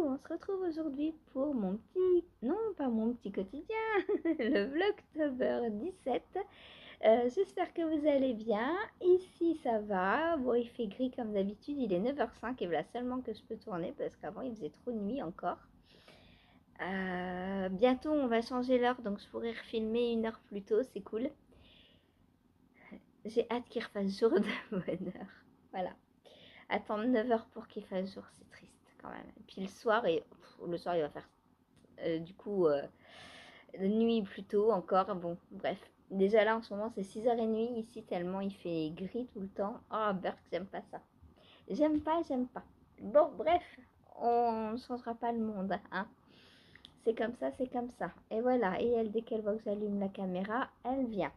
on se retrouve aujourd'hui pour mon petit, non pas mon petit quotidien, le Vlogtober 17. J'espère que vous allez bien. Ici ça va, bon il fait gris comme d'habitude, il est 9h05 et voilà seulement que je peux tourner parce qu'avant il faisait trop nuit encore. Bientôt on va changer l'heure donc je pourrai refilmer une heure plus tôt, c'est cool. J'ai hâte qu'il refasse jour de bonheur, voilà. Attendre 9h pour qu'il fasse jour, c'est triste quand même. Et puis le soir, le soir il va faire du coup nuit plus tôt encore. Bon, bref. Déjà là en ce moment c'est 6h30 ici tellement il fait gris tout le temps. Oh Burk, j'aime pas ça. J'aime pas. Bon, bref, on ne changera pas le monde, hein. C'est comme ça, c'est comme ça. Et voilà, et elle, dès qu'elle voit que j'allume la caméra, elle vient.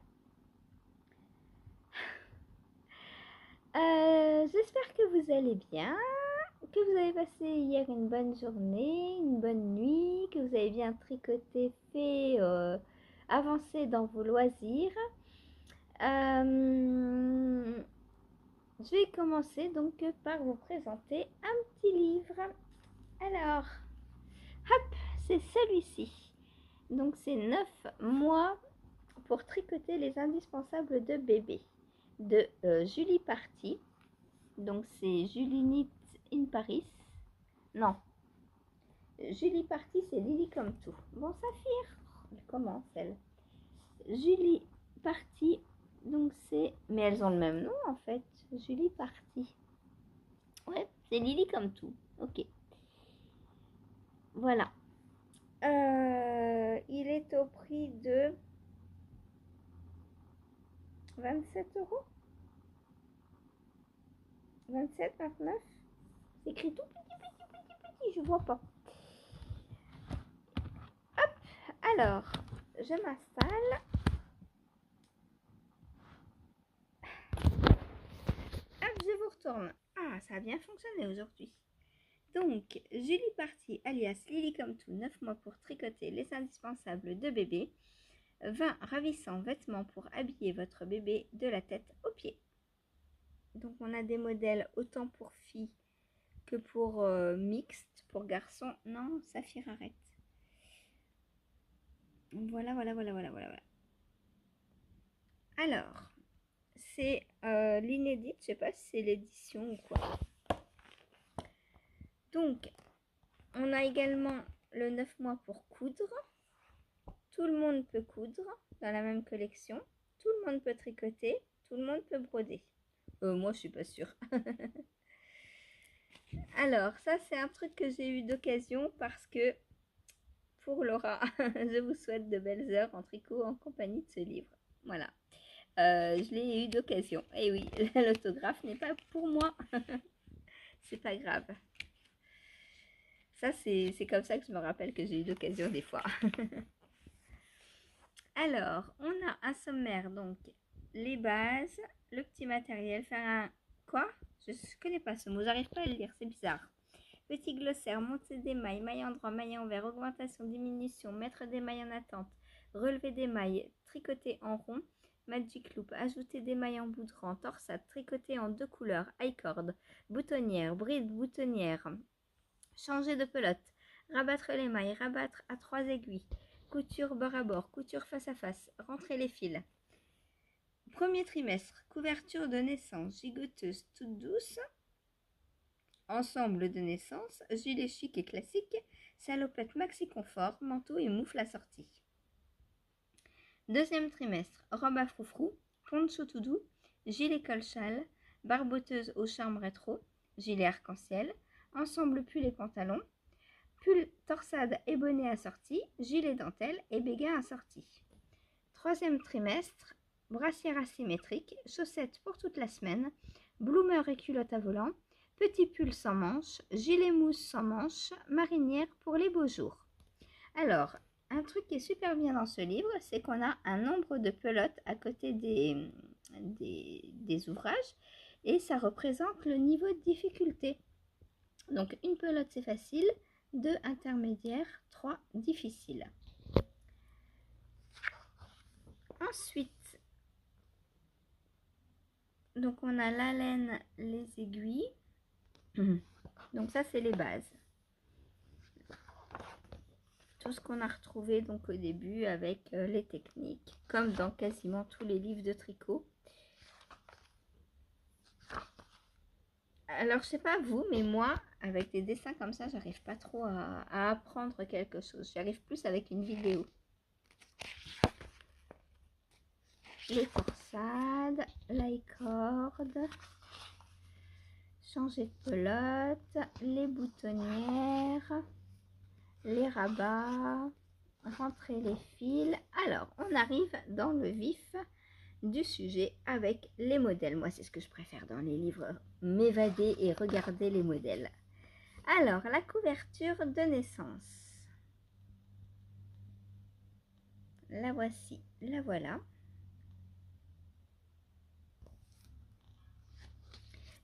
J'espère que vous allez bien, que vous avez passé hier une bonne journée, une bonne nuit, que vous avez bien tricoté, fait avancer dans vos loisirs. Je vais commencer donc par vous présenter un petit livre. Alors, hop, c'est celui-ci. Donc c'est 9 mois pour tricoter les indispensables de bébé de Julie Party. Donc c'est Julie Knit in Paris. Non, Julie Party c'est Lily comme tout. Bon Saphir, elle commence elle. Julie Party, donc c'est... Mais elles ont le même nom en fait. Julie Party. Ouais, c'est Lily comme tout. Ok. Voilà. Il est au prix de 27 €. 27, 29. C'est écrit tout petit, je vois pas. Hop, alors, je m'installe. Hop, je vous retourne. Ah, ça a bien fonctionné aujourd'hui. Donc, Julie Party, alias Lily comme tout, 9 mois pour tricoter les indispensables de bébé. 20 ravissants vêtements pour habiller votre bébé de la tête aux pieds. Donc, on a des modèles autant pour filles que pour mixte, pour garçons. Non, Saphir, arrête. Voilà. Alors, c'est l'inédite, je sais pas si c'est l'édition ou quoi. Donc, on a également le 9 mois pour coudre. Tout le monde peut coudre dans la même collection. Tout le monde peut tricoter. Tout le monde peut broder. Moi, je suis pas sûre. Alors, ça, c'est un truc que j'ai eu d'occasion parce que pour Laura, je vous souhaite de belles heures en tricot en compagnie de ce livre. Voilà. Je l'ai eu d'occasion. Et oui, l'autographe n'est pas pour moi. C'est pas grave. Ça, c'est comme ça que je me rappelle que j'ai eu d'occasion des fois. Alors, on a un sommaire, donc les bases, le petit matériel, faire un... Quoi? Je ne connais pas ce mot, j'arrive pas à le lire, c'est bizarre. Petit glossaire, montée des mailles, maille endroit, maille envers, augmentation, diminution, mettre des mailles en attente, relever des mailles, tricoter en rond, magic loop, ajouter des mailles en boudrant, torsade, tricoter en 2 couleurs, high cord, boutonnière, bride, boutonnière, changer de pelote, rabattre les mailles, rabattre à 3 aiguilles, couture bord à bord, couture face à face, rentrer les fils. Premier trimestre, couverture de naissance, gigoteuse toute douce, ensemble de naissance, gilet chic et classique, salopette maxi confort, manteau et moufle assorti. Deuxième trimestre, robe à froufrou, poncho tout doux, gilet col-châle, barboteuse au charme rétro, gilet arc-en-ciel, ensemble pull et pantalon, pull torsade et bonnet assorti, gilet dentelle et béguin assorti. Troisième trimestre, brassière asymétrique, chaussettes pour toute la semaine, bloomer et culotte à volant, petit pull sans manches, gilet mousse sans manches, marinière pour les beaux jours. Alors, un truc qui est super bien dans ce livre, c'est qu'on a un nombre de pelotes à côté des ouvrages et ça représente le niveau de difficulté. Donc, une pelote c'est facile, 2 intermédiaires, 3 difficiles. Ensuite, donc on a la laine, les aiguilles. Donc ça c'est les bases. tout ce qu'on a retrouvé donc au début avec les techniques, comme dans quasiment tous les livres de tricot. Alors, je sais pas vous, mais moi, avec des dessins comme ça, j'arrive pas trop à apprendre quelque chose. J'arrive plus avec une vidéo. Les torsades, l'aïcorde, changer de pelote, les boutonnières, les rabats, rentrer les fils. Alors, on arrive dans le vif du sujet avec les modèles. Moi, c'est ce que je préfère dans les livres, m'évader et regarder les modèles. Alors, la couverture de naissance. La voici, la voilà.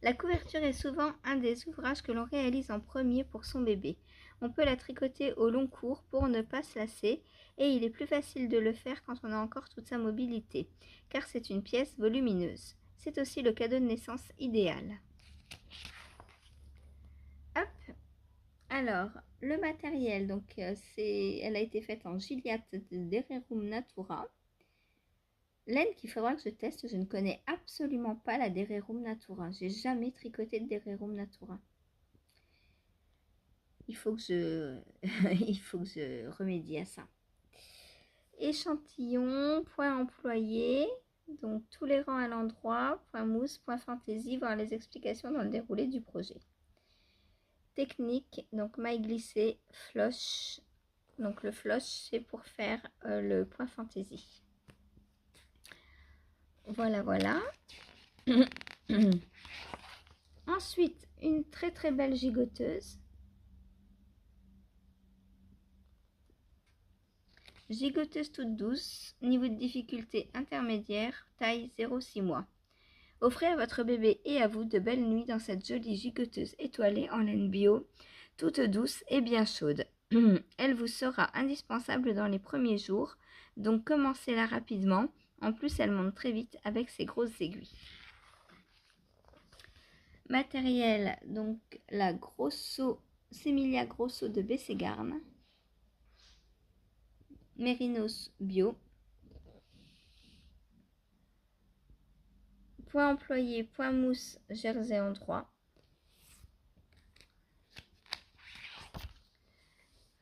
La couverture est souvent un des ouvrages que l'on réalise en premier pour son bébé. On peut la tricoter au long cours pour ne pas se lasser et il est plus facile de le faire quand on a encore toute sa mobilité, car c'est une pièce volumineuse. C'est aussi le cadeau de naissance idéal. Hop. Alors, le matériel, donc elle a été faite en Gilliatt de Dererum Natura. Laine qu'il faudra que je teste, je ne connais absolument pas la Dererum Natura. J'ai jamais tricoté de Dererum Natura. Il faut que je remédie à ça. Échantillon, point employé, donc tous les rangs à l'endroit, point mousse, point fantaisie, voir les explications dans le déroulé du projet. Technique, donc maille glissée, floche. Donc le floche, c'est pour faire le point fantaisie. Voilà, voilà. Ensuite, une très très belle gigoteuse. Gigoteuse toute douce, niveau de difficulté intermédiaire, taille 0,6 mois. Offrez à votre bébé et à vous de belles nuits dans cette jolie gigoteuse étoilée en laine bio, toute douce et bien chaude. Elle vous sera indispensable dans les premiers jours, donc commencez-la rapidement. En plus, elle monte très vite avec ses grosses aiguilles. Matériel, donc la Grosso, Semilia Grosso de Bességarn. Mérinos bio. Point employé, point mousse, jersey en 3.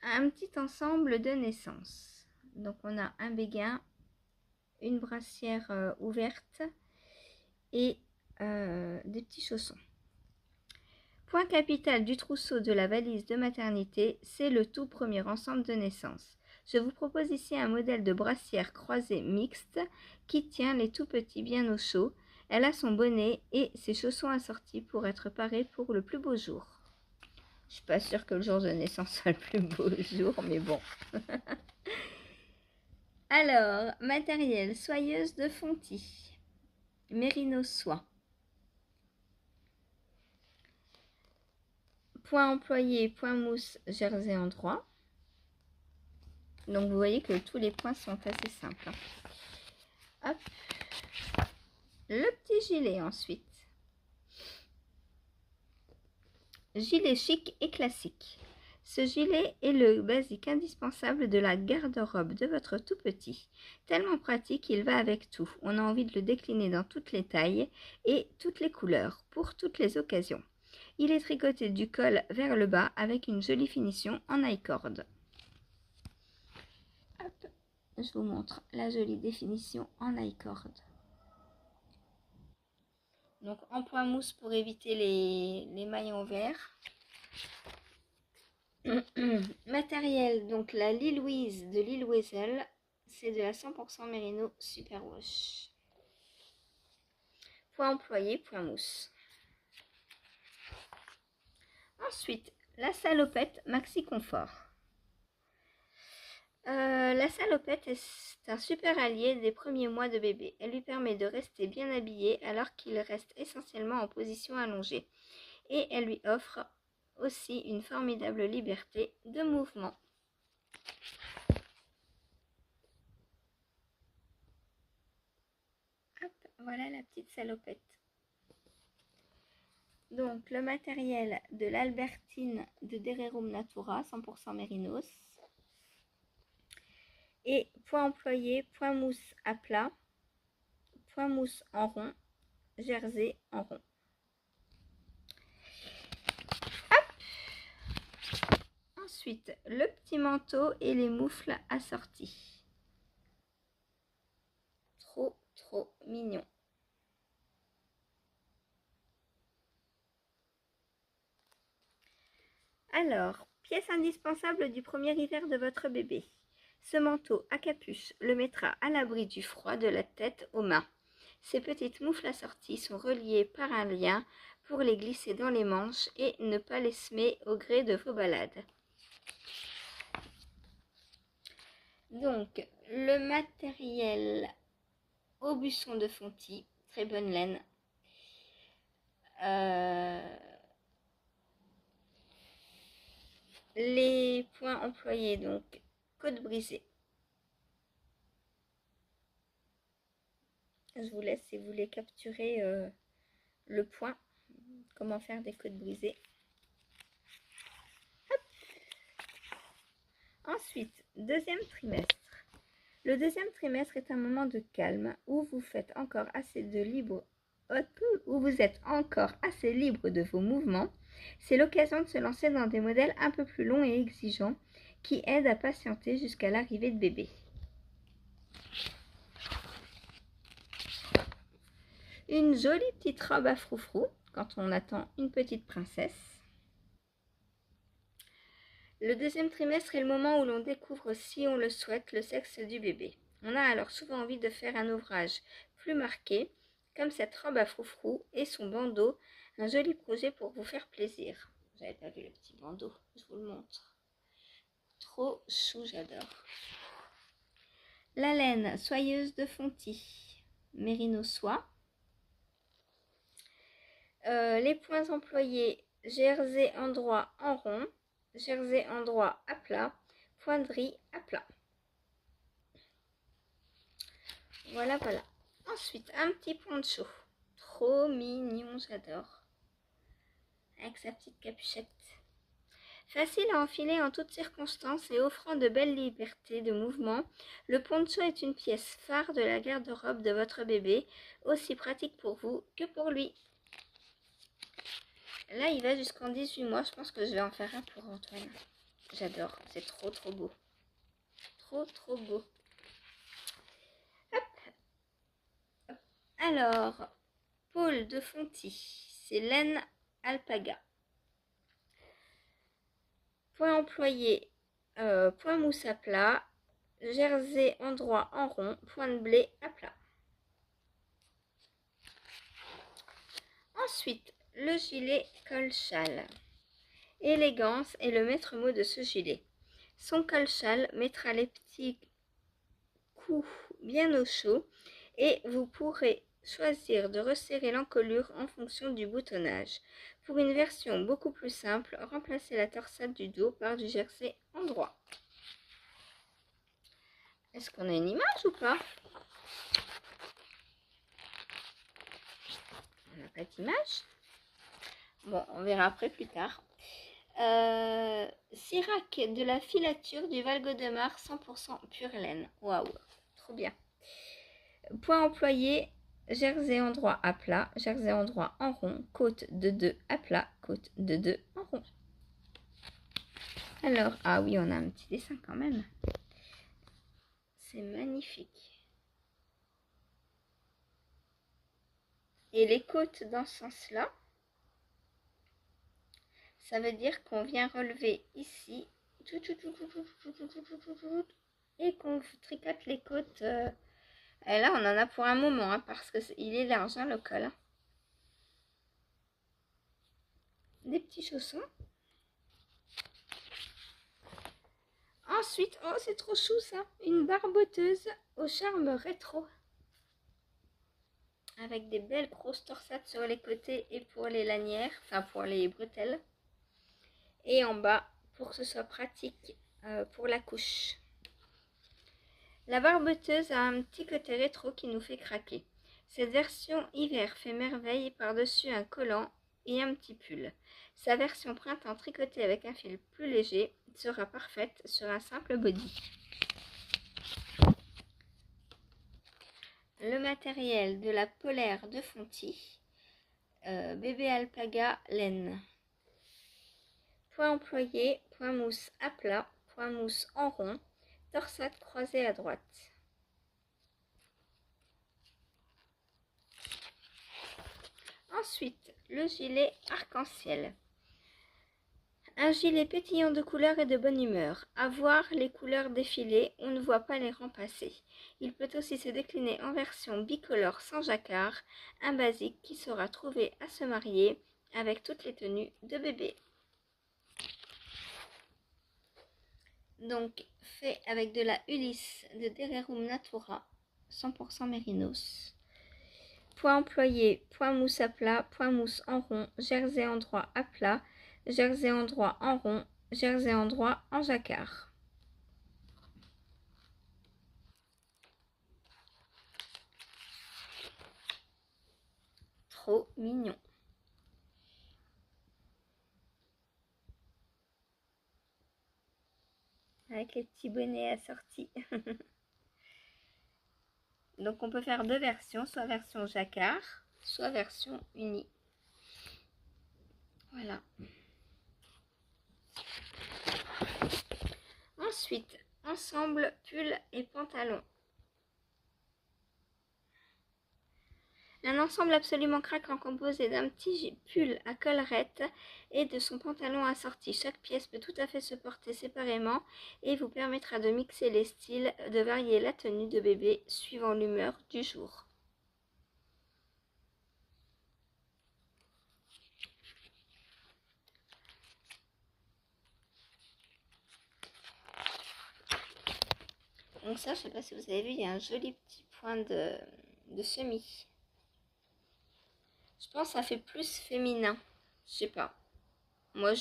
Un petit ensemble de naissance. Donc on a un béguin, une brassière ouverte et des petits chaussons. Point capital du trousseau de la valise de maternité, c'est le tout premier ensemble de naissance. Je vous propose ici un modèle de brassière croisée mixte qui tient les tout petits bien au chaud. Elle a son bonnet et ses chaussons assortis pour être parée pour le plus beau jour. Je suis pas sûre que le jour de naissance soit le plus beau jour, mais bon. Alors, matériel, soyeuse de Fonty, Mérinos soie. Point employé, point mousse, jersey en 3. Donc vous voyez que tous les points sont assez simples. Hop. Le petit gilet ensuite. Gilet chic et classique. Ce gilet est le basique indispensable de la garde-robe de votre tout petit. Tellement pratique, il va avec tout. On a envie de le décliner dans toutes les tailles et toutes les couleurs, pour toutes les occasions. Il est tricoté du col vers le bas avec une jolie finition en I-cord. Hop, je vous montre la jolie définition en I-cord. Donc en point mousse pour éviter les maillons verts. Matériel, donc la Lille Louise de Lille Weasel, c'est de la 100% Mérino Superwash. Point employé, point mousse. Ensuite, la salopette Maxi Confort. La salopette est un super allié des premiers mois de bébé. Elle lui permet de rester bien habillé alors qu'il reste essentiellement en position allongée. Et elle lui offre aussi une formidable liberté de mouvement. Hop, voilà la petite salopette. Donc le matériel de l'Albertine de Dererum Natura, 100% Mérinos. Et point employé, point mousse à plat, point mousse en rond, jersey en rond. Ensuite, le petit manteau et les moufles assortis. Trop, trop mignon. Alors, pièce indispensable du premier hiver de votre bébé. Ce manteau à capuche le mettra à l'abri du froid de la tête aux mains. Ces petites moufles assorties sont reliées par un lien pour les glisser dans les manches et ne pas les semer au gré de vos balades. Donc, le matériel: Aubusson de Fonty, très bonne laine. Les points employés, donc côte brisée. Je vous laisse si vous voulez capturer le point, comment faire des côtes brisées. Hop. Ensuite, deuxième trimestre. Le deuxième trimestre est un moment de calme où vous êtes encore assez libre de vos mouvements. C'est l'occasion de se lancer dans des modèles un peu plus longs et exigeants qui aident à patienter jusqu'à l'arrivée de bébé. Une jolie petite robe à froufrou quand on attend une petite princesse. Le deuxième trimestre est le moment où l'on découvre, si on le souhaite, le sexe du bébé. On a alors souvent envie de faire un ouvrage plus marqué, comme cette robe à froufrou et son bandeau, un joli projet pour vous faire plaisir. Vous n'avez pas vu le petit bandeau, je vous le montre. Trop chou, j'adore. La laine soyeuse de Fonty, Mérino soie. Les points employés: jersey endroit en rond, jersey endroit à plat, pointerie à plat. Voilà, voilà. Ensuite, un petit poncho. Trop mignon, j'adore. Avec sa petite capuchette. Facile à enfiler en toutes circonstances et offrant de belles libertés de mouvement, le poncho est une pièce phare de la garde-robe de votre bébé, aussi pratique pour vous que pour lui. Là, il va jusqu'en 18 mois. Je pense que je vais en faire un pour Antoine. J'adore. C'est trop, trop beau. Trop, trop beau. Hop. Hop. Alors, Paul de Fonty. C'est laine alpaga. Point employé, point mousse à plat. Jersey endroit en rond. Point de blé à plat. Ensuite, le gilet col-châle. Élégance est le maître mot de ce gilet. Son col-châle mettra les petits coups bien au chaud et vous pourrez choisir de resserrer l'encolure en fonction du boutonnage. Pour une version beaucoup plus simple, remplacez la torsade du dos par du jersey endroit. Est-ce qu'on a une image ou pas? On n'a pas d'image. Bon, on verra après plus tard. Sirac de la filature du Val-Godemar 100% pure laine. Waouh, trop bien. Point employé: jersey endroit à plat, jersey endroit en rond, côte de 2 à plat, côte de 2 en rond. Alors, ah oui, on a un petit dessin quand même. C'est magnifique. Et les côtes dans ce sens-là, ça veut dire qu'on vient relever ici et qu'on tricote les côtes. Et là, on en a pour un moment, hein, parce qu'il est large, hein, le col. Hein. Des petits chaussons. Ensuite, oh, c'est trop chou ça, une barboteuse au charme rétro. Avec des belles grosses torsades sur les côtés et pour les lanières, enfin pour les bretelles. Et en bas, pour que ce soit pratique pour la couche. La barboteuse a un petit côté rétro qui nous fait craquer. Cette version hiver fait merveille par-dessus un collant et un petit pull. Sa version printemps tricotée avec un fil plus léger sera parfaite sur un simple body. Le matériel de la Polaire de Fonty, bébé alpaga laine. Point employé, point mousse à plat, point mousse en rond, torsade croisée à droite. Ensuite, le gilet arc-en-ciel. Un gilet pétillant de couleurs et de bonne humeur. À voir les couleurs défiler, on ne voit pas les rangs passer. Il peut aussi se décliner en version bicolore sans jacquard, un basique qui saura trouver à se marier avec toutes les tenues de bébé. Donc, fait avec de la Ulysse de Dererum Natura, 100% mérinos. Point employé, point mousse à plat, point mousse en rond, jersey endroit à plat, jersey endroit en rond, jersey endroit en jacquard. Trop mignon. Avec les petits bonnets assortis. Donc on peut faire deux versions, soit version jacquard, soit version unie. Voilà. Ensuite, ensemble pull et pantalon. Un ensemble absolument craquant composé d'un petit pull à collerette et de son pantalon assorti. Chaque pièce peut tout à fait se porter séparément et vous permettra de mixer les styles, de varier la tenue de bébé suivant l'humeur du jour. Donc ça, je ne sais pas si vous avez vu, il y a un joli petit point de semis. Je pense que ça fait plus féminin. Je sais pas. Moi,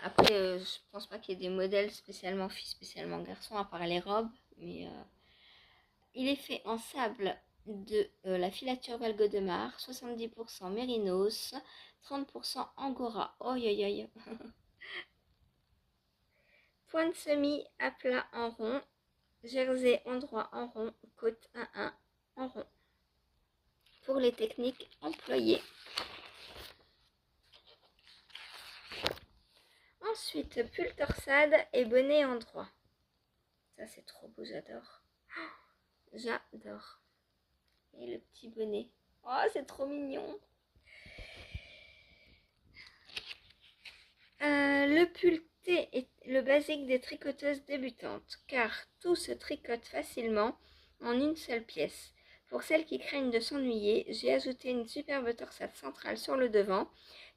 Après, je pense pas qu'il y ait des modèles spécialement filles, spécialement garçons, à part les robes. Mais il est fait en sable de la filature Val-Godemar, 70% mérinos, 30% angora. Oh, aïe, aïe. Point de semis à plat en rond, jersey endroit en rond, côte 1-1 en rond. Pour les techniques employées. Ensuite, pull torsade et bonnet endroit. Ça, c'est trop beau, j'adore. J'adore. Et le petit bonnet. Oh, c'est trop mignon. Le pull T est le basique des tricoteuses débutantes, car tout se tricote facilement en une seule pièce. Pour celles qui craignent de s'ennuyer, j'ai ajouté une superbe torsade centrale sur le devant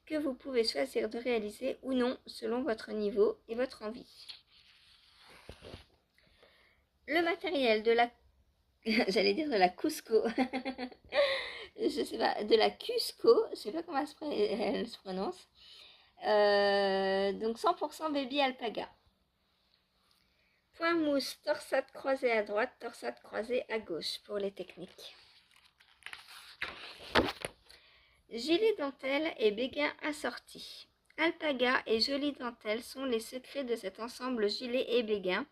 que vous pouvez choisir de réaliser ou non selon votre niveau et votre envie. Le matériel de la j'allais dire de la Cusco. Je sais pas, de la Cusco, je sais pas comment elle se prononce. Donc 100% baby alpaga. Point mousse, torsade croisée à droite, torsade croisée à gauche pour les techniques. Gilet dentelle et béguin assorti. Alpaga et jolie dentelle sont les secrets de cet ensemble gilet et béguin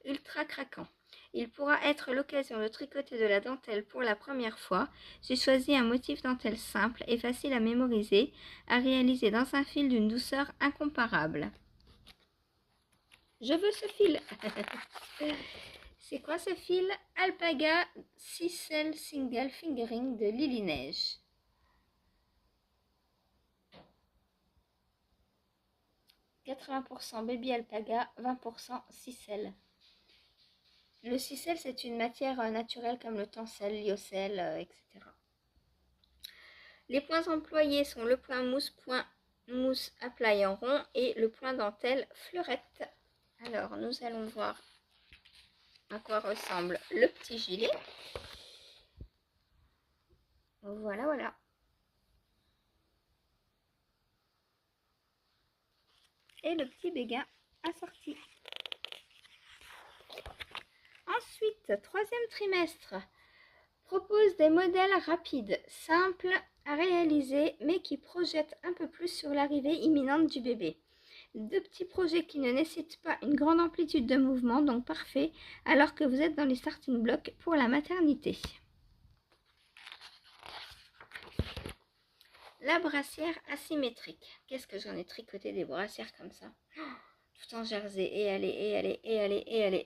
ultra craquant. Il pourra être l'occasion de tricoter de la dentelle pour la première fois. J'ai choisi un motif dentelle simple et facile à mémoriser, à réaliser dans un fil d'une douceur incomparable. Je veux ce fil. C'est quoi ce fil? Alpaga 6L Single Fingering de Lily Neige. « 80% baby alpaga, 20% 6L. Le 6L, c'est une matière naturelle comme le tencel, lyocell, etc. Les points employés sont le point mousse à plat en rond et le point dentelle fleurette. Alors, nous allons voir à quoi ressemble le petit gilet. Voilà, voilà. Et le petit béguin assorti. Ensuite, troisième trimestre propose des modèles rapides, simples à réaliser, mais qui projettent un peu plus sur l'arrivée imminente du bébé. 2 petits projets qui ne nécessitent pas une grande amplitude de mouvement, donc parfait, alors que vous êtes dans les starting blocks pour la maternité. La brassière asymétrique. Qu'est-ce que j'en ai tricoté des brassières comme ça, tout en jersey, et allez.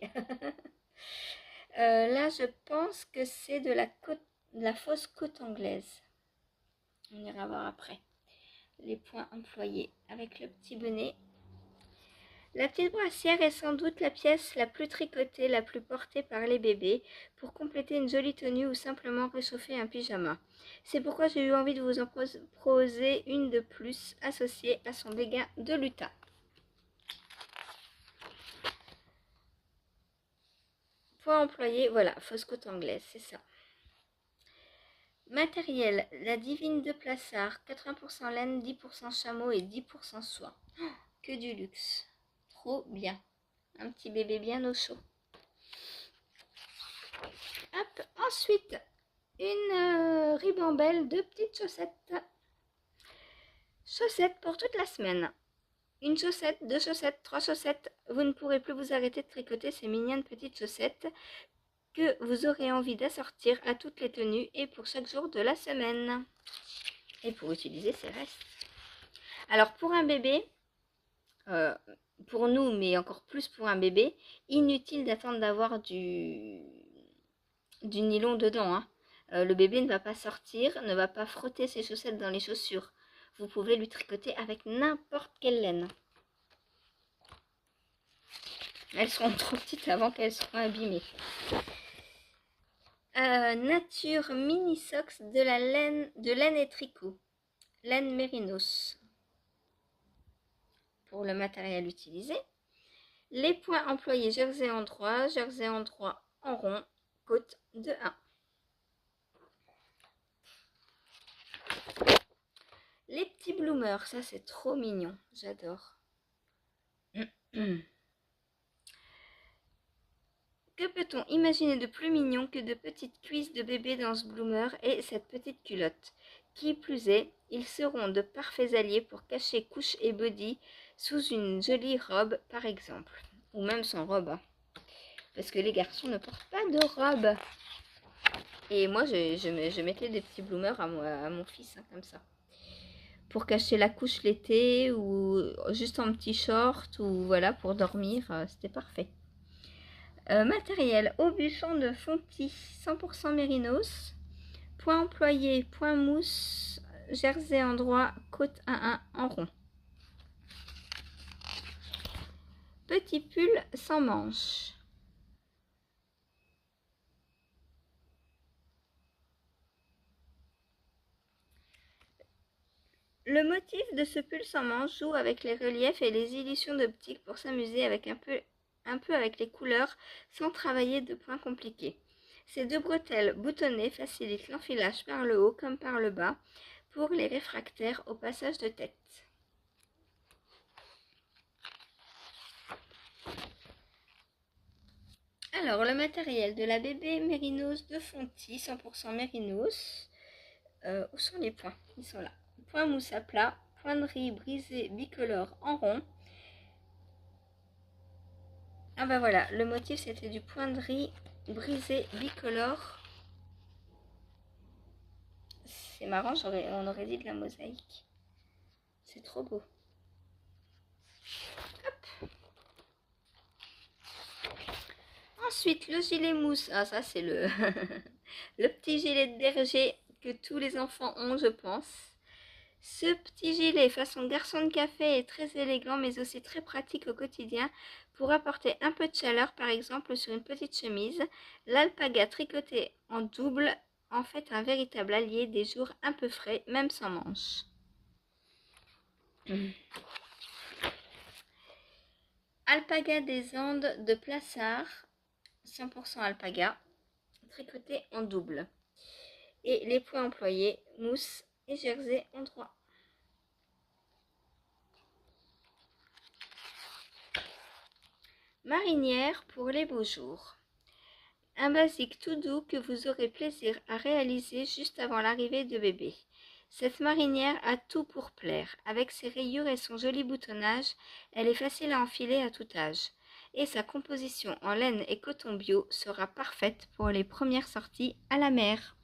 Là, je pense que c'est de la fausse côte anglaise. On ira voir après. Les points employés avec le petit bonnet. La petite brassière est sans doute la pièce la plus tricotée, la plus portée par les bébés pour compléter une jolie tenue ou simplement réchauffer un pyjama. C'est pourquoi j'ai eu envie de vous en proposer une de plus associée à son béguin de lutin. Point employé, voilà, fausse côte anglaise, c'est ça. Matériel, la divine de Plassard, 80% laine, 10% chameau et 10% soie. Oh, que du luxe. Trop bien. Un petit bébé bien au chaud. Hop, ensuite, une ribambelle de petites chaussettes. Chaussettes pour toute la semaine. Une chaussette, 2 chaussettes, 3 chaussettes. Vous ne pourrez plus vous arrêter de tricoter ces mignonnes petites chaussettes que vous aurez envie d'assortir à toutes les tenues et pour chaque jour de la semaine. Et pour utiliser ces restes. Alors pour un bébé, pour nous, mais encore plus pour un bébé, inutile d'attendre d'avoir du nylon dedans. Hein. Le bébé ne va pas sortir, ne va pas frotter ses chaussettes dans les chaussures. Vous pouvez lui tricoter avec n'importe quelle laine. Elles seront trop petites avant qu'elles soient abîmées. Nature mini socks de laine et tricot. Laine mérinos. Pour le matériel utilisé. Les points employés, jersey en 3 en rond, côte de 1. Les petits bloomers, ça c'est trop mignon, j'adore. Que peut-on imaginer de plus mignon que de petites cuisses de bébé dans ce bloomer et cette petite culotte? Qui plus est, ils seront de parfaits alliés pour cacher couche et body sous une jolie robe par exemple. Ou même sans robe. Hein. Parce que les garçons ne portent pas de robe. Et moi, je mettais des petits bloomers à mon fils, hein, comme ça. Pour cacher la couche l'été ou juste en petit short ou voilà, pour dormir, c'était parfait. Matériel, aubuchon de Fonty, 100% mérinos. Point employé, point mousse, jersey en droit, côte 1-1 en rond. Petit pull sans manches. Le motif de ce pull sans manches joue avec les reliefs et les illusions d'optique pour s'amuser avec un peu avec les couleurs sans travailler de points compliqués. Ces 2 bretelles boutonnées facilitent l'enfilage par le haut comme par le bas pour les réfractaires au passage de tête. Alors, le matériel de la bébé mérinos de Fonty, 100% mérinos. Où sont les points? Ils sont là. Point mousse à plat, point de riz brisé bicolore en rond. Ah bah voilà, le motif c'était du point de riz brisé bicolore. C'est marrant, on aurait dit de la mosaïque. C'est trop beau. Hop. Ensuite, le gilet mousse. Ah ça c'est le, le petit gilet de berger que tous les enfants ont, je pense. Ce petit gilet façon garçon de café est très élégant mais aussi très pratique au quotidien pour apporter un peu de chaleur par exemple sur une petite chemise. L'alpaga tricoté en double en fait un véritable allié des jours un peu frais même sans manches. Alpaga des Andes de Plassard, 100% alpaga, tricoté en double. Et les points employés, mousse et jersey en droit. Marinière pour les beaux jours. Un basique tout doux que vous aurez plaisir à réaliser juste avant l'arrivée de bébé. Cette marinière a tout pour plaire. Avec ses rayures et son joli boutonnage, elle est facile à enfiler à tout âge. Et sa composition en laine et coton bio sera parfaite pour les premières sorties à la mer.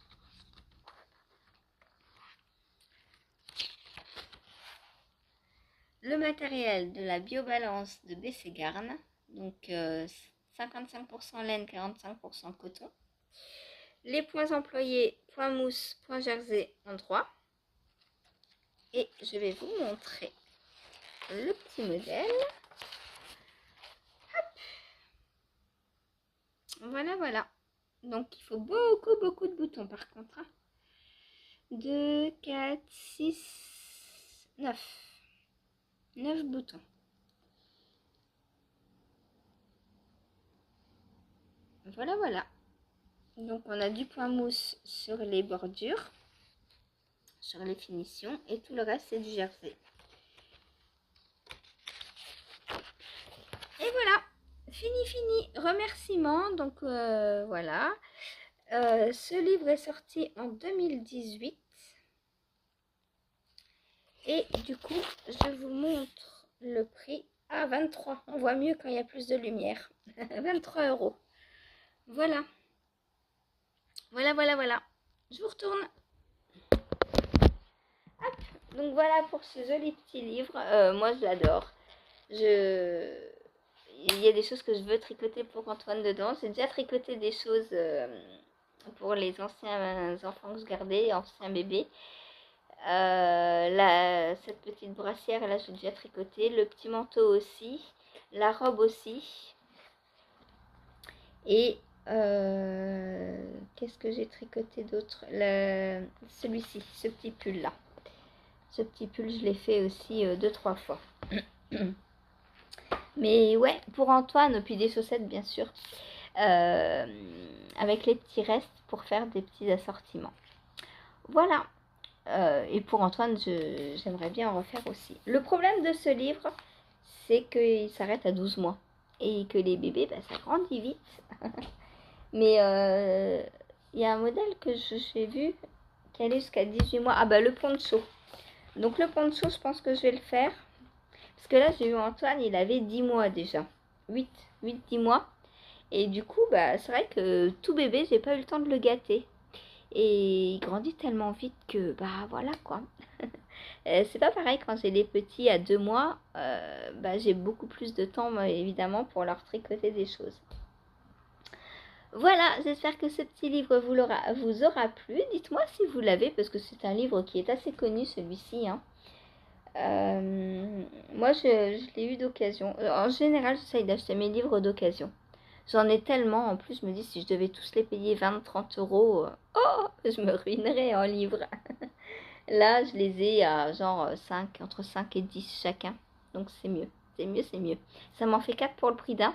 Le matériel de la biobalance de BC Garn, donc 55% laine, 45% coton. Les points employés, point mousse, point jersey endroit. Et je vais vous montrer le petit modèle. Hop. Voilà, voilà. Donc il faut beaucoup de boutons par contre. 2, 4, 6, 9. 9 boutons. Voilà, voilà. Donc on a du point mousse sur les bordures, sur les finitions, et tout le reste c'est du jersey. Et voilà, fini. Remerciements. Donc voilà. Ce livre est sorti en 2018. Et du coup, je vous montre le prix à 23. On voit mieux quand il y a plus de lumière. 23 €. Voilà. Voilà. Je vous retourne. Hop. Donc voilà pour ce joli petit livre. Moi, je l'adore. Il y a des choses que je veux tricoter pour Antoine dedans. J'ai déjà tricoté des choses pour les anciens enfants que je gardais, anciens bébés. Cette petite brassière, là, j'ai déjà tricoté. Le petit manteau aussi. La robe aussi. Et qu'est-ce que j'ai tricoté d'autre? Celui-ci, ce petit pull là. Ce petit pull, je l'ai fait aussi 2-3 fois. Mais ouais, pour Antoine, puis des chaussettes bien sûr. Avec les petits restes pour faire des petits assortiments. Voilà. Et pour Antoine, j'aimerais bien en refaire aussi. Le problème de ce livre, c'est qu'il s'arrête à 12 mois. Et que les bébés, bah, ça grandit vite. Mais il y a un modèle que j'ai vu qui allait jusqu'à 18 mois. Ah bah le poncho. Donc le poncho, je pense que je vais le faire. Parce que là, j'ai eu Antoine, il avait 10 mois déjà. 8-10 mois. Et du coup, bah, c'est vrai que tout bébé, j'ai pas eu le temps de le gâter. Et il grandit tellement vite que, bah voilà quoi. C'est pas pareil quand j'ai les petits à 2 mois. Bah, j'ai beaucoup plus de temps, évidemment, pour leur tricoter des choses. Voilà, j'espère que ce petit livre vous aura plu. Dites-moi si vous l'avez, parce que c'est un livre qui est assez connu, celui-ci. Hein. Moi, je l'ai eu d'occasion. En général, j'essaye d'acheter mes livres d'occasion. J'en ai tellement. En plus, je me dis, si je devais tous les payer 20-30 €, je me ruinerais en livres. Là, je les ai à genre 5, entre 5 et 10 chacun. Donc, c'est mieux. C'est mieux. Ça m'en fait 4 pour le prix d'un.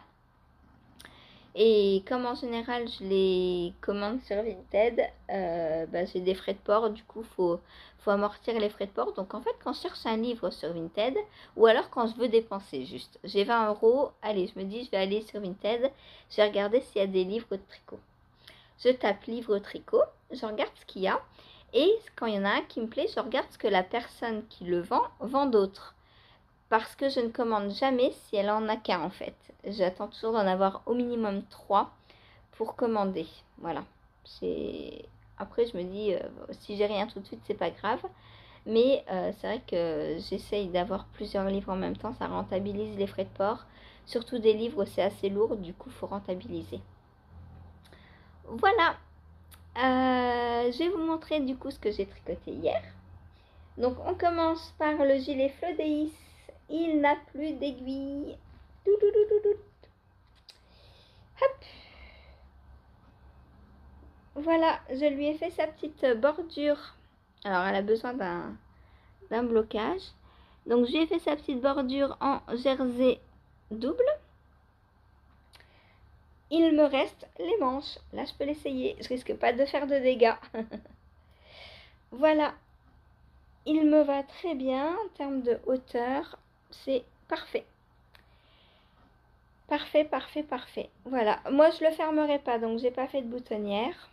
Et comme en général je les commande sur Vinted, bah, j'ai des frais de port, du coup faut amortir les frais de port. Donc en fait quand je cherche un livre sur Vinted, ou alors quand je veux dépenser juste, j'ai 20 €, allez je me dis je vais aller sur Vinted, je vais regarder s'il y a des livres de tricot. Je tape livre tricot, je regarde ce qu'il y a, et quand il y en a un qui me plaît, je regarde ce que la personne qui le vend d'autres. Parce que je ne commande jamais si elle en a qu'un en fait. J'attends toujours d'en avoir au minimum 3 pour commander. Voilà. Après je me dis, si j'ai rien tout de suite, c'est pas grave. Mais c'est vrai que j'essaye d'avoir plusieurs livres en même temps. Ça rentabilise les frais de port. Surtout des livres, c'est assez lourd. Du coup, il faut rentabiliser. Voilà. Je vais vous montrer du coup ce que j'ai tricoté hier. Donc on commence par le gilet Flodeis. Il n'a plus d'aiguille. Hop. Voilà, je lui ai fait sa petite bordure. Alors, elle a besoin d'un blocage. Donc, je lui ai fait sa petite bordure en jersey double. Il me reste les manches. Là, je peux l'essayer. Je risque pas de faire de dégâts. Voilà. Il me va très bien en termes de hauteur. C'est parfait. Parfait. Voilà. Moi, je le fermerai pas, donc j'ai pas fait de boutonnière.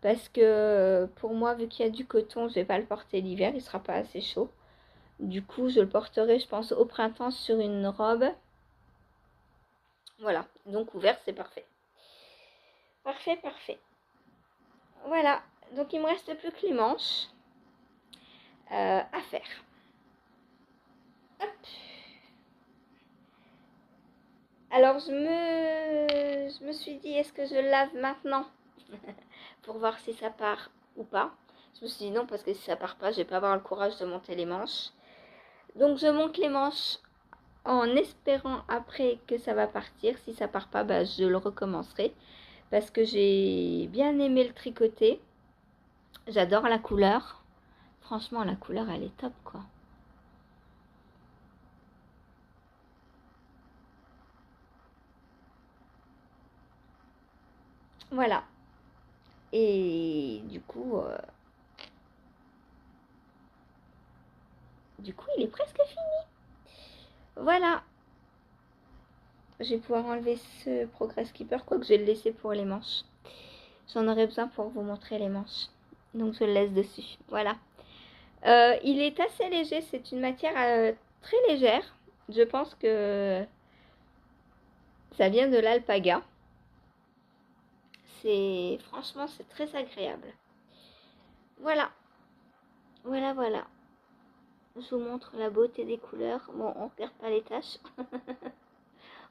Parce que pour moi, vu qu'il y a du coton, je vais pas le porter l'hiver, il sera pas assez chaud. Du coup, je le porterai, je pense, au printemps sur une robe. Voilà, donc ouvert, c'est parfait. Parfait, parfait. Voilà, donc il me reste plus que les manches à faire. Hop. Alors je me suis dit, est-ce que je lave maintenant pour voir si ça part ou pas. Je me suis dit non, parce que si ça part pas, je vais pas avoir le courage de monter les manches. Donc je monte les manches en espérant après que ça va partir. Si ça part pas, bah, je le recommencerai. Parce que j'ai bien aimé le tricoter. J'adore la couleur. Franchement, la couleur, elle est top, quoi. Voilà. Et du coup, il est presque fini. Voilà. Je vais pouvoir enlever ce Progress Keeper, quoique je vais le laisser pour les manches. J'en aurai besoin pour vous montrer les manches. Donc je le laisse dessus. Voilà. Il est assez léger. C'est une matière très légère. Je pense que ça vient de l'alpaga. Franchement, c'est très agréable. Voilà. Voilà, voilà. Je vous montre la beauté des couleurs. Bon, on regarde pas les taches.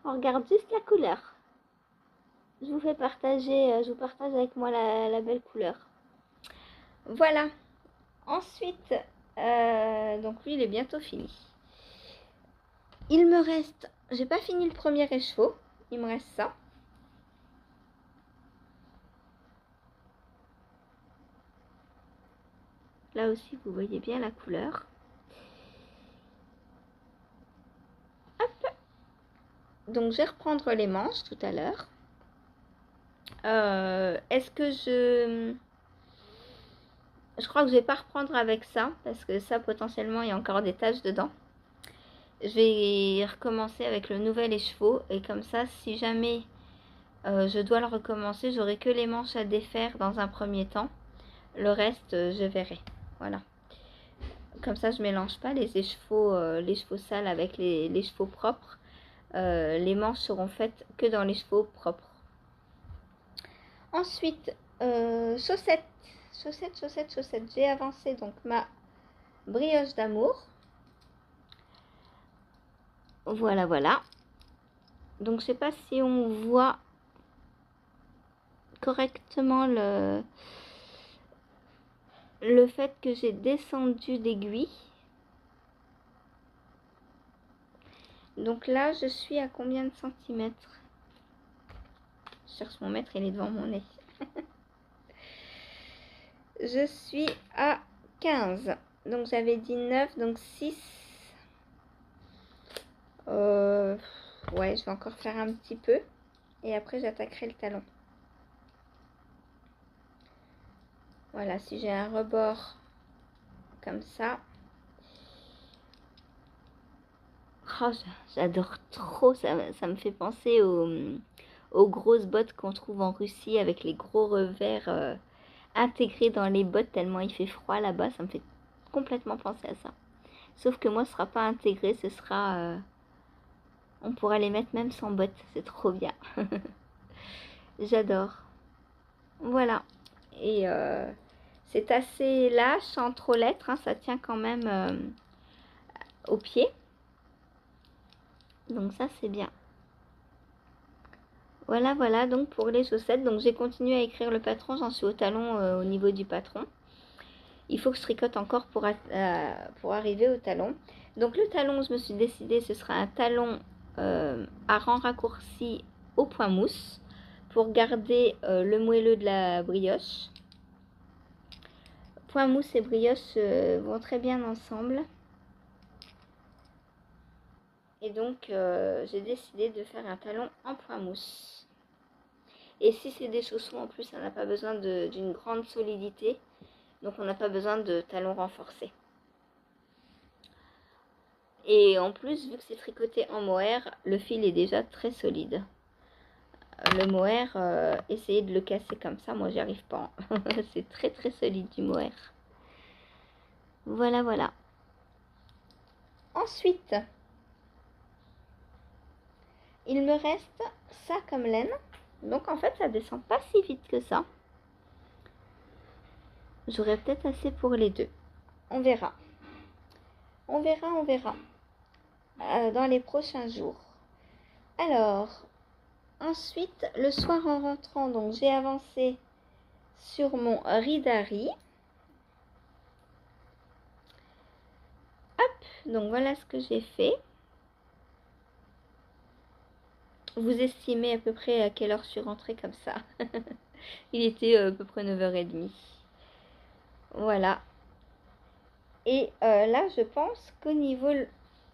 On regarde juste la couleur. Je vous fais partager, je vous partage avec moi la belle couleur. Voilà. Ensuite, donc lui, il est bientôt fini. Il me reste, j'ai pas fini le premier écheveau, il me reste ça. Là aussi, vous voyez bien la couleur. Hop. Donc, je vais reprendre les manches tout à l'heure. Est-ce que je crois que je vais pas reprendre avec ça, parce que ça, potentiellement, il y a encore des taches dedans. Je vais recommencer avec le nouvel écheveau, et comme ça, si jamais je dois le recommencer, j'aurai que les manches à défaire dans un premier temps. Le reste, je verrai. Voilà. Comme ça, je mélange pas les chevaux sales avec les chevaux propres. Les manches seront faites que dans les chevaux propres. Ensuite, chaussettes. Chaussettes. J'ai avancé donc ma brioche d'amour. Voilà, voilà. Donc, je sais pas si on voit correctement le fait que j'ai descendu d'aiguille. Donc là, je suis à combien de centimètres? Je cherche mon mètre, il est devant mon nez. Je suis à 15. Donc j'avais dit 9, donc 6. Ouais, je vais encore faire un petit peu. Et après, j'attaquerai le talon. Voilà, si j'ai un rebord comme ça. Oh, j'adore trop. Ça me fait penser aux grosses bottes qu'on trouve en Russie avec les gros revers intégrés dans les bottes tellement il fait froid là-bas. Ça me fait complètement penser à ça. Sauf que moi, ce sera pas intégré, ce sera... on pourra les mettre même sans bottes, c'est trop bien. J'adore. Voilà. Et c'est assez lâche, sans trop l'être, hein, ça tient quand même au pied. Donc ça, c'est bien. Voilà, voilà, donc pour les chaussettes. Donc j'ai continué à écrire le patron, j'en suis au talon au niveau du patron. Il faut que je tricote encore pour arriver au talon. Donc le talon, je me suis décidée, ce sera un talon à rang raccourci au point mousse pour garder le moelleux de la brioche. Point mousse et brioche vont très bien ensemble. Et donc j'ai décidé de faire un talon en point mousse. Et si c'est des chaussons en plus, ça n'a pas besoin d'une grande solidité. Donc on n'a pas besoin de talons renforcés. Et en plus, vu que c'est tricoté en mohair, le fil est déjà très solide. le mohair, essayer de le casser comme ça, moi j'y arrive pas. C'est très très solide du mohair. Voilà, voilà. Ensuite, il me reste ça comme laine. Donc en fait, ça descend pas si vite que ça. J'aurai peut-être assez pour les deux. On verra. On verra, on verra. Dans les prochains jours. Alors, ensuite, le soir en rentrant, donc j'ai avancé sur mon Ridari. Hop, donc voilà ce que j'ai fait. Vous estimez à peu près à quelle heure je suis rentrée comme ça. Il était à peu près 9h30. Voilà. Et là, je pense qu'au niveau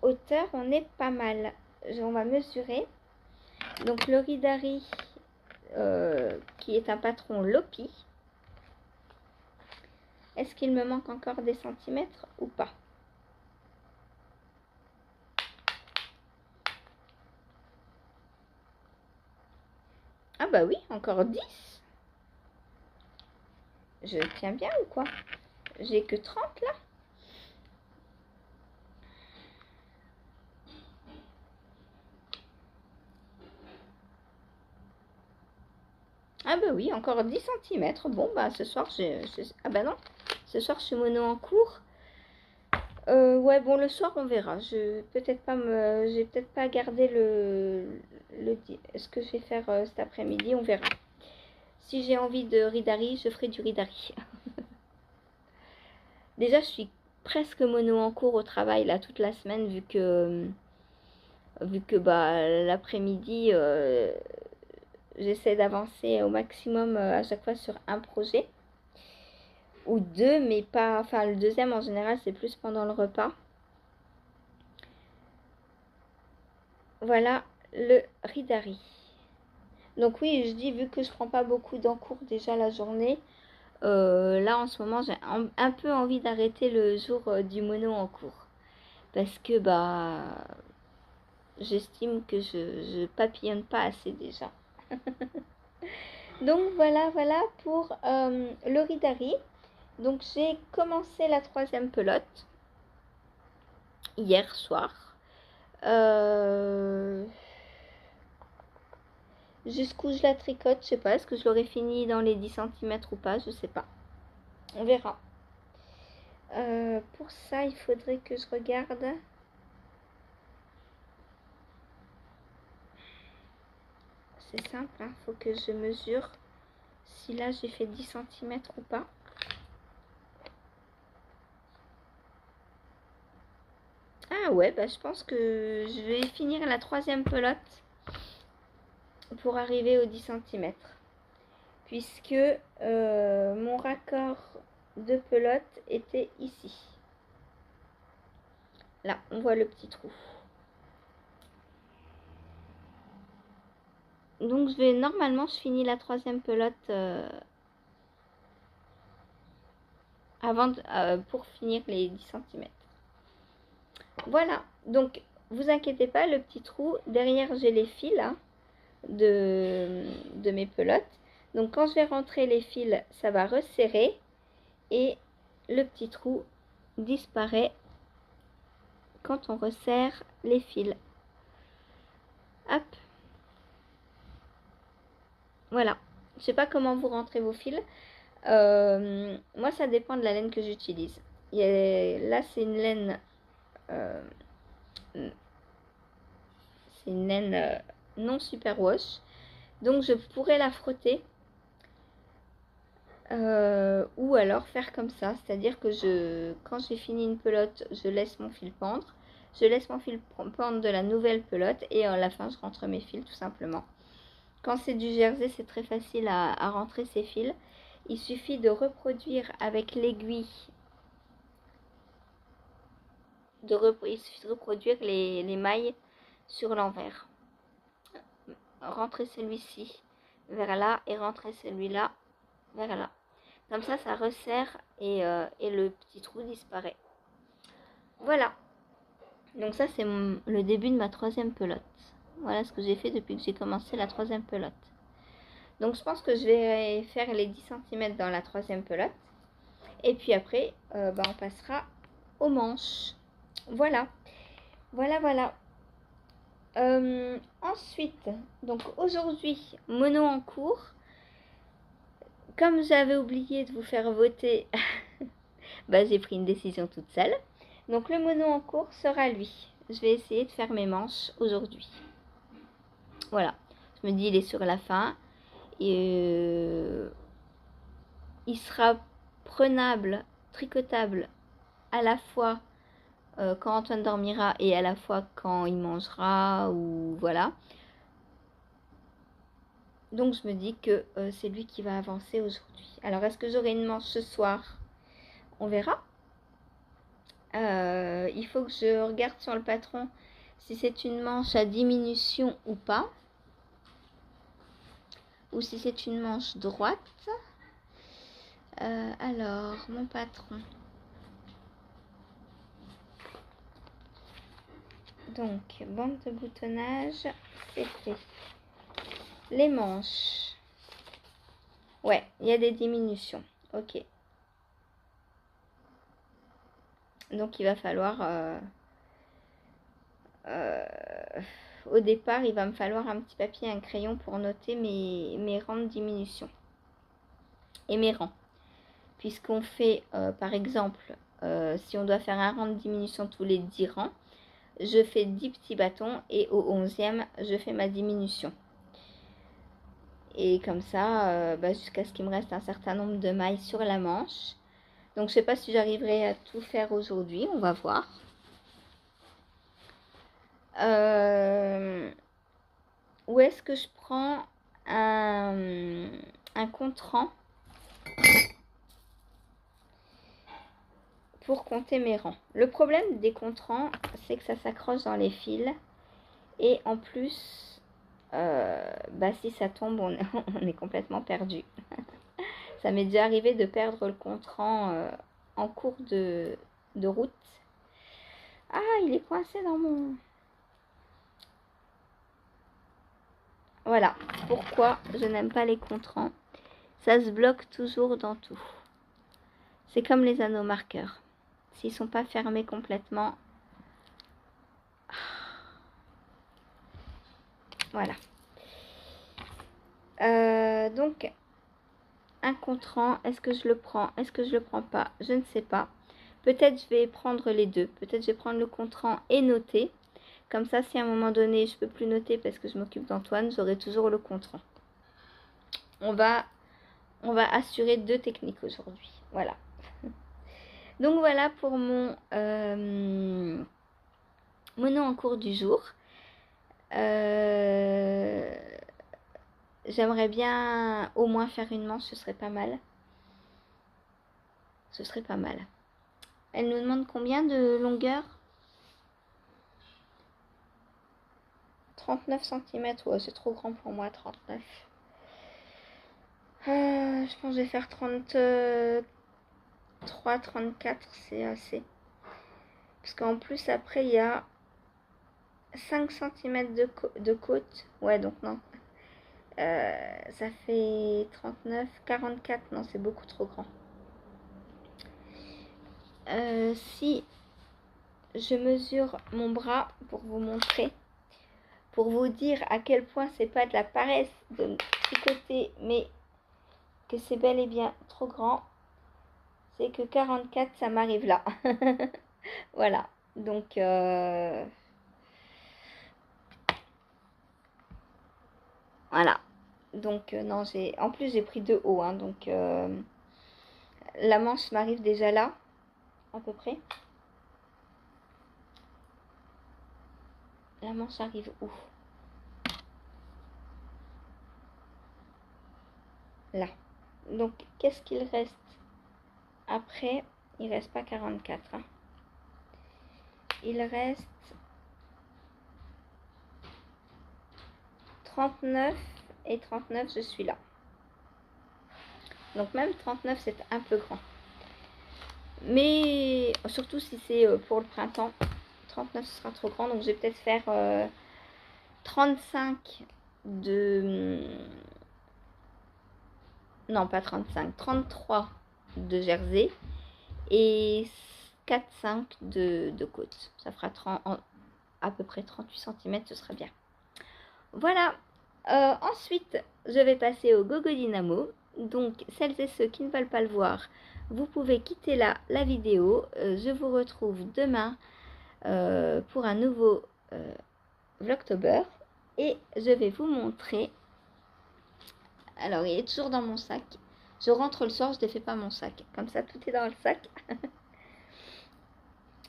hauteur, on est pas mal. On va mesurer. Donc le Ridari, qui est un patron Lopi. Est-ce qu'il me manque encore des centimètres ou pas? Ah bah oui, encore 10. Je tiens bien ou quoi? J'ai que 30 là. Ah bah oui, encore 10 cm. Bon bah ce soir ah bah non, ce soir je suis mono en cours. Ouais bon, le soir on verra. J'ai peut-être pas gardé ce que je vais faire cet après-midi, on verra. Si j'ai envie de Ridari, je ferai du Ridari. Déjà je suis presque mono en cours au travail là toute la semaine vu que bah l'après-midi j'essaie d'avancer au maximum à chaque fois sur un projet ou deux, mais pas, enfin le deuxième en général c'est plus pendant le repas. Voilà le Ridari. Donc oui, je dis, vu que je prends pas beaucoup d'encours déjà la journée, là en ce moment j'ai un peu envie d'arrêter le jour du mono en cours, parce que bah j'estime que je papillonne pas assez déjà. Donc voilà pour le Ridari. Donc j'ai commencé la 3e pelote hier soir. Jusqu'où je la tricote, je sais pas. Est-ce que je l'aurai fini dans les 10 cm ou pas? Je sais pas. On verra. Pour ça, il faudrait que je regarde. C'est simple, hein. Faut que je mesure si là j'ai fait 10 cm ou pas. Ah ouais, bah je pense que je vais finir la 3e pelote pour arriver aux 10 cm. Puisque mon raccord de pelote était ici. Là, on voit le petit trou. Donc normalement je finis la 3e pelote pour finir les 10 cm. Voilà, donc vous inquiétez pas, le petit trou, derrière j'ai les fils hein, de mes pelotes. Donc quand je vais rentrer les fils, ça va resserrer et le petit trou disparaît quand on resserre les fils. Hop. Voilà. Je sais pas comment vous rentrez vos fils. Moi, ça dépend de la laine que j'utilise. Là, c'est une laine... c'est une laine non superwash. Donc, je pourrais la frotter. Ou alors faire comme ça. C'est-à-dire que quand j'ai fini une pelote, je laisse mon fil pendre. Je laisse mon fil pendre de la nouvelle pelote. Et à la fin, je rentre mes fils tout simplement. Quand c'est du jersey, c'est très facile à rentrer ses fils. Il suffit de reproduire avec l'aiguille, il suffit de reproduire les mailles sur l'envers. Rentrer celui-ci vers là et rentrer celui-là vers là. Comme ça, ça resserre et le petit trou disparaît. Voilà. Donc ça, c'est le début de ma 3e pelote. Voilà ce que j'ai fait depuis que j'ai commencé la 3e pelote. Donc je pense que je vais faire les 10 cm dans la troisième pelote. Et puis après, on passera aux manches. Voilà. Voilà. Ensuite, donc aujourd'hui, mono en cours. Comme j'avais oublié de vous faire voter, j'ai pris une décision toute seule. Donc le mono en cours sera lui. Je vais essayer de faire mes manches aujourd'hui. Voilà. Je me dis, il est sur la fin. Et il sera prenable, tricotable à la fois quand Antoine dormira et à la fois quand il mangera ou voilà. Donc je me dis que c'est lui qui va avancer aujourd'hui. Alors est-ce que j'aurai une manche ce soir? On verra. Il faut que je regarde sur le patron si c'est une manche à diminution ou pas. Ou si c'est une manche droite. Alors, mon patron. Donc, bande de boutonnage, c'est fait. Les manches. Ouais, il y a des diminutions. Ok. Donc, il va falloir... au départ, il va me falloir un petit papier et un crayon pour noter mes rangs de diminution. Et mes rangs. Puisqu'on fait, par exemple, si on doit faire un rang de diminution tous les 10 rangs, je fais 10 petits bâtons et au 11e, je fais ma diminution. Et comme ça, jusqu'à ce qu'il me reste un certain nombre de mailles sur la manche. Donc je ne sais pas si j'arriverai à tout faire aujourd'hui, on va voir. Où est-ce que je prends un compte-rang pour compter mes rangs? Le problème des compte-rangs, c'est que ça s'accroche dans les fils. Et en plus, si ça tombe, on est complètement perdu. Ça m'est déjà arrivé de perdre le compte-rang en cours de route. Ah, il est coincé dans mon... Voilà, pourquoi je n'aime pas les compte-rangs. Ça se bloque toujours dans tout. C'est comme les anneaux marqueurs. S'ils ne sont pas fermés complètement... Voilà. Donc, un compte-rang, est-ce que je le prends? Est-ce que je le prends pas? Je ne sais pas. Peut-être je vais prendre les deux. Peut-être je vais prendre le compte-rang et noter. Comme ça, si à un moment donné, je ne peux plus noter parce que je m'occupe d'Antoine, j'aurai toujours le compte-rang. On va assurer deux techniques aujourd'hui. Voilà. Donc voilà pour mon mono en cours du jour. J'aimerais bien au moins faire une manche, ce serait pas mal. Ce serait pas mal. Elle nous demande combien de longueur? 39 cm, ouais, c'est trop grand pour moi, 39. Je pense que je vais faire 33, 34, c'est assez. Parce qu'en plus, après, il y a 5 cm de côte. Ouais, donc non. Ça fait 39, 44. Non, c'est beaucoup trop grand. Si je mesure mon bras pour vous montrer, pour vous dire à quel point c'est pas de la paresse de tricoter, mais que c'est bel et bien trop grand, c'est que 44, ça m'arrive là. Voilà. Donc, voilà. Donc, non, en plus, j'ai pris de haut. Hein, donc, la manche m'arrive déjà là, à peu près. La manche arrive où? Là. Donc, qu'est-ce qu'il reste après? Il reste pas 44. Hein. Il reste 39 et 39, je suis là. Donc même 39, c'est un peu grand. Mais surtout si c'est pour le printemps, 39 ce sera trop grand. Donc je vais peut-être faire 35 de non pas 35, 33 de jersey et 4-5 de côte. Ça fera 30, à peu près 38 cm, ce sera bien. Voilà. Ensuite, je vais passer au Gogo Dynamo. Donc, celles et ceux qui ne veulent pas le voir, vous pouvez quitter là la vidéo. Je vous retrouve demain pour un nouveau Vlogtober. Et je vais vous montrer. Alors, il est toujours dans mon sac. Je rentre le soir, je ne défais pas mon sac. Comme ça, tout est dans le sac.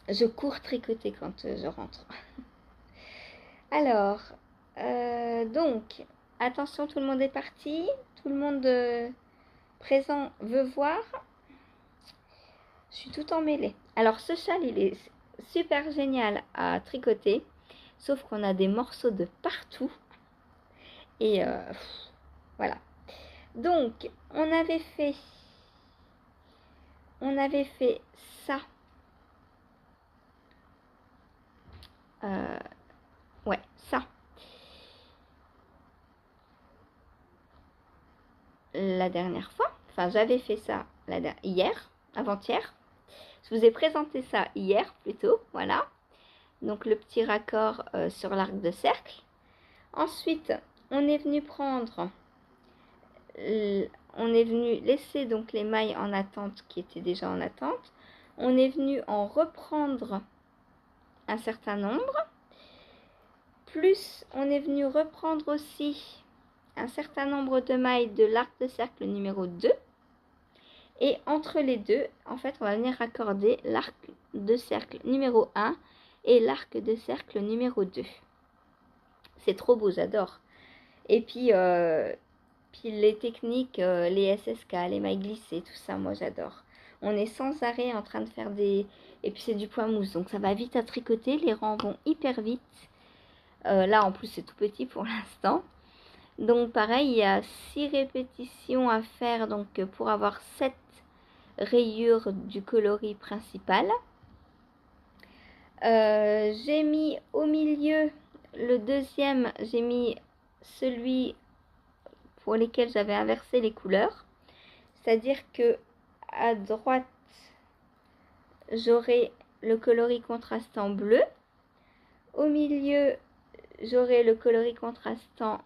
Je cours tricoter quand je rentre. Alors, donc, attention, tout le monde est parti. Tout le monde présent veut voir. Je suis tout emmêlée. Alors, ce châle, il est super génial à tricoter. Sauf qu'on a des morceaux de partout. Et voilà. Donc, on avait fait ça. Ouais, ça. La dernière fois. Enfin, j'avais fait ça hier, avant-hier. Je vous ai présenté ça hier plutôt, voilà. Donc, le petit raccord sur l'arc de cercle. Ensuite, on est venu prendre... on est venu laisser donc les mailles en attente qui étaient déjà en attente. On est venu en reprendre un certain nombre. Plus, on est venu reprendre aussi un certain nombre de mailles de l'arc de cercle numéro 2. Et entre les deux, en fait, on va venir raccorder l'arc de cercle numéro 1 et l'arc de cercle numéro 2. C'est trop beau, j'adore. Et puis les techniques, les SSK, les mailles glissées, tout ça, moi j'adore. On est sans arrêt en train de faire des... Et puis c'est du point mousse, donc ça va vite à tricoter. Les rangs vont hyper vite. Là, en plus, c'est tout petit pour l'instant. Donc pareil, il y a 6 répétitions à faire donc pour avoir 7 rayures du coloris principal. J'ai mis au milieu le deuxième, j'ai mis celui pour lesquels j'avais inversé les couleurs. C'est-à-dire que à droite, j'aurai le coloris contrastant bleu. Au milieu, j'aurai le coloris contrastant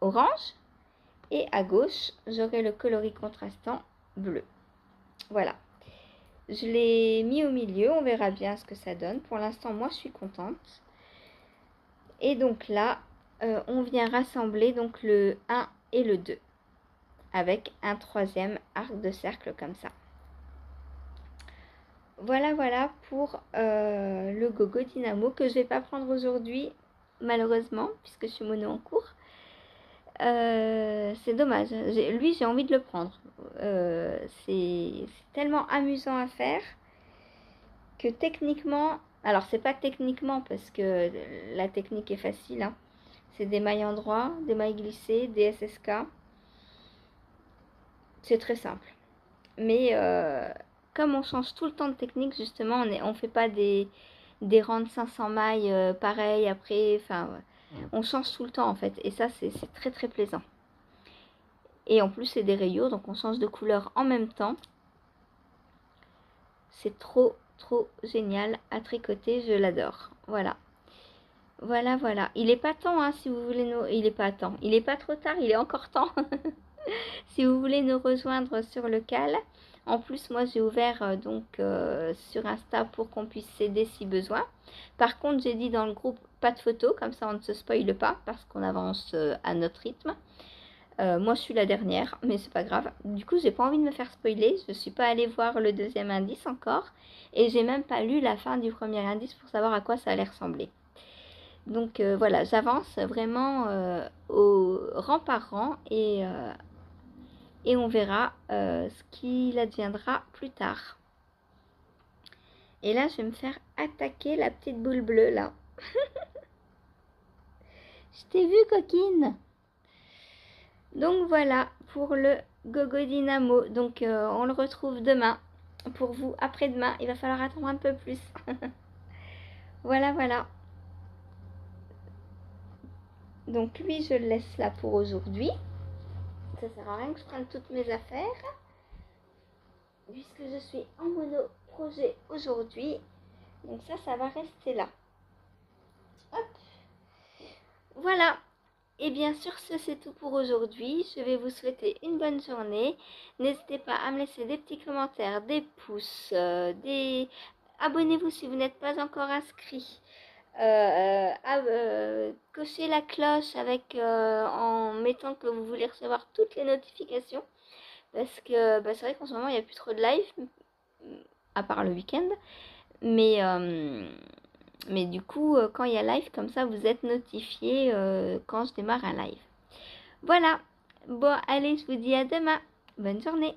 orange. Et à gauche, j'aurai le coloris contrastant bleu. Voilà. Je l'ai mis au milieu, on verra bien ce que ça donne. Pour l'instant, moi, je suis contente. Et donc là, on vient rassembler donc le 1 et le 2. Avec un troisième arc de cercle comme ça. Voilà, voilà pour le Gogo Dynamo que je ne vais pas prendre aujourd'hui, malheureusement, puisque je suis mono en cours. C'est dommage. Lui, j'ai envie de le prendre. C'est tellement amusant à faire que techniquement... Alors, c'est pas techniquement parce que la technique est facile. Hein. C'est des mailles en droit, des mailles glissées, des SSK. C'est très simple. Mais comme on change tout le temps de technique, justement, on fait pas des rangs de 500 mailles pareil après. Enfin, on change tout le temps en fait. Et ça, c'est très très plaisant. Et en plus, c'est des rayures, donc on change de couleur en même temps. C'est trop trop génial à tricoter, je l'adore. Voilà. Voilà, voilà. Il est pas temps, hein, si vous voulez nous... Il est pas temps. Il est pas trop tard, il est encore temps. Si vous voulez nous rejoindre sur le cal. En plus, moi, j'ai ouvert sur Insta pour qu'on puisse s'aider si besoin. Par contre, j'ai dit dans le groupe, pas de photos, comme ça on ne se spoile pas, parce qu'on avance à notre rythme. Moi, je suis la dernière, mais c'est pas grave. Du coup, j'ai pas envie de me faire spoiler. Je suis pas allée voir le deuxième indice encore. Et j'ai même pas lu la fin du premier indice pour savoir à quoi ça allait ressembler. Donc voilà, j'avance vraiment au rang par rang et on verra ce qu'il adviendra plus tard. Et là, je vais me faire attaquer la petite boule bleue là. Je t'ai vu, coquine. Donc voilà pour le Gogo Dynamo. Donc on le retrouve demain. Pour vous, après-demain, il va falloir attendre un peu plus. Voilà, voilà. Donc lui, je le laisse là pour aujourd'hui. ça sert à rien que je prenne toutes mes affaires. Puisque je suis en mono projet aujourd'hui. Donc ça va rester là. Hop. Voilà. Et bien sur ce, c'est tout pour aujourd'hui. Je vais vous souhaiter une bonne journée. N'hésitez pas à me laisser des petits commentaires, des pouces, abonnez-vous si vous n'êtes pas encore inscrit. Cochez la cloche en mettant que vous voulez recevoir toutes les notifications. Parce que c'est vrai qu'en ce moment, il n'y a plus trop de live, à part le week-end. Mais du coup, quand il y a live, comme ça, vous êtes notifié quand je démarre un live. Voilà. Bon, allez, je vous dis à demain. Bonne journée.